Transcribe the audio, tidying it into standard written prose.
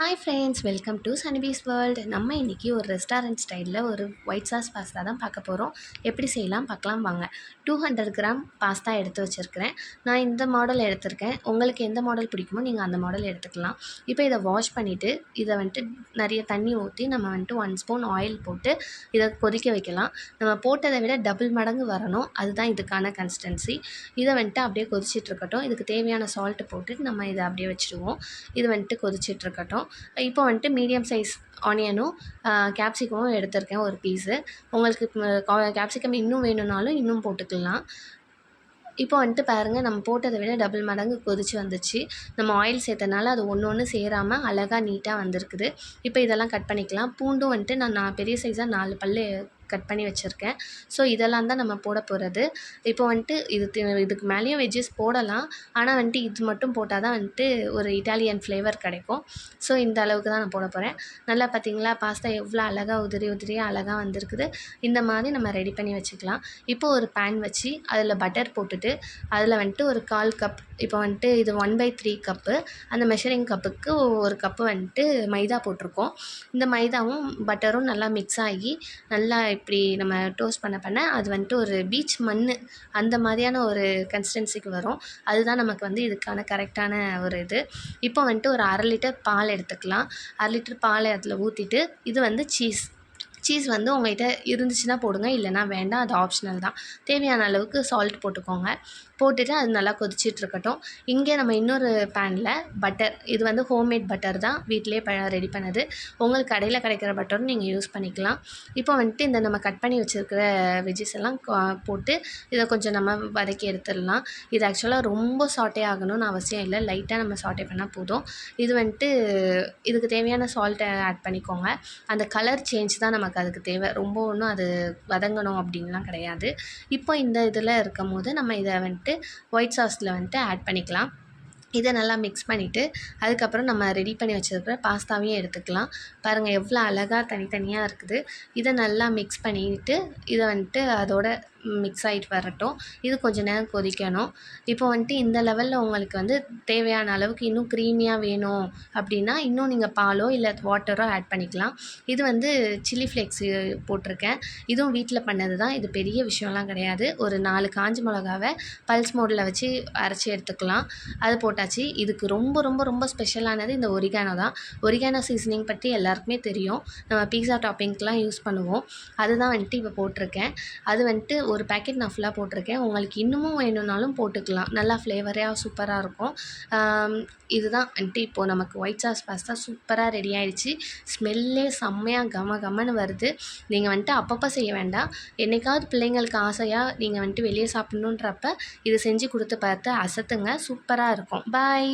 Hi friends, welcome to சனிபீஸ் world. நம்ம இன்றைக்கி ஒரு ரெஸ்டாரண்ட் ஸ்டைலில் ஒரு ஒயிட் சாஸ் பாஸ்தா தான் பார்க்க போகிறோம். எப்படி செய்யலாம் பார்க்கலாம் வாங்க. 200 கிராம் பாஸ்தா எடுத்து வச்சுருக்கிறேன். நான் இந்த மாடல் எடுத்திருக்கேன். உங்களுக்கு எந்த மாடல் பிடிக்குமோ நீங்கள் அந்த மாடல் எடுத்துக்கலாம். இப்போ இதை வாஷ் பண்ணிவிட்டு இதை வந்துட்டு நிறைய தண்ணி ஊற்றி நம்ம வந்துட்டு 1 ஸ்பூன் ஆயில் போட்டு இதை கொதிக்க வைக்கலாம். நம்ம போட்டதை விட டபுள் மடங்கு வரணும். அதுதான் இதுக்கான கன்சிஸ்டன்சி. இதை வந்துட்டு அப்படியே கொதிச்சிட்ருக்கட்டும். இதுக்கு தேவையான சால்ட்டு போட்டு நம்ம இதை அப்படியே வச்சுருவோம். இது வந்துட்டு கொதிச்சிட்ருக்கட்டும். இப்போ வந்துட்டு மீடியம் சைஸ் ஆனியனும் கேப்சிகமும் எடுத்திருக்கேன் ஒரு பீஸு. உங்களுக்கு கேப்சிகம் இன்னும் வேணும்னாலும் இன்னும் போட்டுக்கலாம். இப்போ வந்துட்டு பாருங்கள், நம்ம போட்டதை விட டபுள் மடங்கு கொதிச்சு வந்துச்சு. நம்ம ஆயில் சேர்த்தனால அது ஒன்று ஒன்று சேராமல் அழகாக நீட்டாக வந்திருக்குது. இப்போ இதெல்லாம் கட் பண்ணிக்கலாம். பூண்டும் வந்துட்டு நான் பெரிய சைஸாக 4 பல்லு கட் பண்ணி வச்சுருக்கேன். ஸோ இதெல்லாம் தான் நம்ம போட போகிறது. இப்போ வந்துட்டு இதுக்கு மேலேயும் வெஜ்ஜஸ் போடலாம். ஆனால் வந்துட்டு இது மட்டும் போட்டால் தான் வந்துட்டு ஒரு இட்டாலியன் ஃப்ளேவர் கிடைக்கும். ஸோ இந்த அளவுக்கு தான் நான் போட போகிறேன். நல்லா பார்த்தீங்களா, பாஸ்தா எவ்வளோ அழகாக உதிரியாக அழகாக வந்திருக்குது. இந்த மாதிரி நம்ம ரெடி பண்ணி வச்சுக்கலாம். இப்போ ஒரு பேன் வச்சு அதில் பட்டர் போட்டுட்டு அதில் வந்துட்டு ஒரு 1/4 கப், இப்போ வந்துட்டு இது 1/3 கப்பு, அந்த மெஷரிங் கப்புக்கு ஒரு கப்பு வந்துட்டு மைதா போட்டிருக்கோம். இந்த மைதாவும் பட்டரும் நல்லா மிக்ஸ் ஆகி நல்லா இப்படி நம்ம டோஸ்ட் பண்ண அது வந்துட்டு ஒரு பீச் மண் அந்த மாதிரியான ஒரு கன்சிஸ்டன்சிக்கு வரும். அதுதான் நமக்கு வந்து இதுக்கான கரெக்டான ஒரு இது. இப்போ வந்துட்டு ஒரு 1/2 லிட்டர் பால் எடுத்துக்கலாம். 1/2 லிட்டர் பாலை அதில் ஊற்றிட்டு இது வந்து சீஸ் வந்து உங்கள்கிட்ட இருந்துச்சுன்னா போடுங்க, இல்லைனா வேண்டாம், அது ஆப்ஷனல் தான். தேவையான அளவுக்கு சால்ட் போட்டுக்கோங்க. போட்டுட்டு அது நல்லா கொதிச்சிட்ருக்கட்டும். இங்கே நம்ம இன்னொரு பேனில் பட்டர், இது வந்து ஹோம்மேட் பட்டர் தான், வீட்டிலே ரெடி பண்ணது. உங்களுக்கு கடையில் கிடைக்கிற பட்டரும் நீங்கள் யூஸ் பண்ணிக்கலாம். இப்போ வந்துட்டு இந்த நம்ம கட் பண்ணி வச்சுருக்கிற வெஜ்ஜஸ் எல்லாம் போட்டு இதை கொஞ்சம் நம்ம வதக்கி எடுத்துடலாம். இது ஆக்சுவலாக ரொம்ப சாட்டே ஆகணும்னு அவசியம் இல்லை, லைட்டாக நம்ம சாட்டே பண்ணால் போதும். இது வந்துட்டு இதுக்கு தேவையான சால்ட்டை ஆட் பண்ணிக்கோங்க. அந்த கலர் சேஞ்ச் தான் நமக்கு அதுக்கு தேவை, ரொம்ப ஒன்றும் அது வதங்கணும் அப்படின்லாம் கிடையாது. இப்போ இந்த இதில் இருக்கும் போது நம்ம இதை வந்துட்டு ஒயிட் சாஸில் வந்துட்டு ஆட் பண்ணிக்கலாம். இதை நல்லா மிக்ஸ் பண்ணிவிட்டு அதுக்கப்புறம் நம்ம ரெடி பண்ணி வச்சுருக்கிற பாஸ்தாவையும் எடுத்துக்கலாம். பாருங்கள் எவ்வளோ அழகாக தனித்தனியாக இருக்குது. இதை நல்லா மிக்ஸ் பண்ணிவிட்டு இதை வந்துட்டு அதோட மிக்ஸ் ஆகிட்டு வரட்டும். இது கொஞ்சம் நேரம் கொதிக்கணும். இப்போ வந்துட்டு இந்த லெவலில் உங்களுக்கு வந்து தேவையான அளவுக்கு இன்னும் க்ரீமியாக வேணும் அப்படின்னா இன்னும் நீங்கள் பாலோ இல்லை வாட்டரோ ஆட் பண்ணிக்கலாம். இது வந்து சில்லி ஃப்ளேக்ஸ் போட்டிருக்கேன். இதுவும் வீட்டில் பண்ணது தான். இது பெரிய விஷயம்லாம் கிடையாது. ஒரு 4 காஞ்ச மிளகாவை பல்ஸ் மோடில் வச்சு அரைச்சி எடுத்துக்கலாம். அது போட்டாச்சு. இதுக்கு ரொம்ப ரொம்ப ரொம்ப ஸ்பெஷலானது இந்த ஒரிகானோ தான். ஒரிகானோ சீசனிங் பற்றி எல்லாருக்குமே தெரியும். நம்ம பீஸா டாப்பிங்க்கெலாம் யூஸ் பண்ணுவோம். அதுதான் வந்துட்டு இப்போ போட்டிருக்கேன். அது வந்துட்டு ஒரு பேக்கெட் நான் ஃபுல்லாக போட்டிருக்கேன். உங்களுக்கு இன்னமும் வேணும்னாலும் போட்டுக்கலாம். நல்லா ஃப்ளேவராக சூப்பராக இருக்கும். இதுதான் வந்துட்டு இப்போது நமக்கு ஒயிட் சாஸ் பாஸ்தா சூப்பராக ரெடி ஆகிடுச்சு. ஸ்மெல்லே செம்மையாக கமன்னு வருது. நீங்கள் வந்துட்டு அப்பப்போ செய்ய வேண்டாம். என்றைக்காவது பிள்ளைங்களுக்கு ஆசையாக நீங்கள் வந்துட்டு வெளியே சாப்பிட்ணுன்றப்ப இது செஞ்சு கொடுத்து பார்த்து அசத்துங்க. சூப்பராக இருக்கும். பாய்.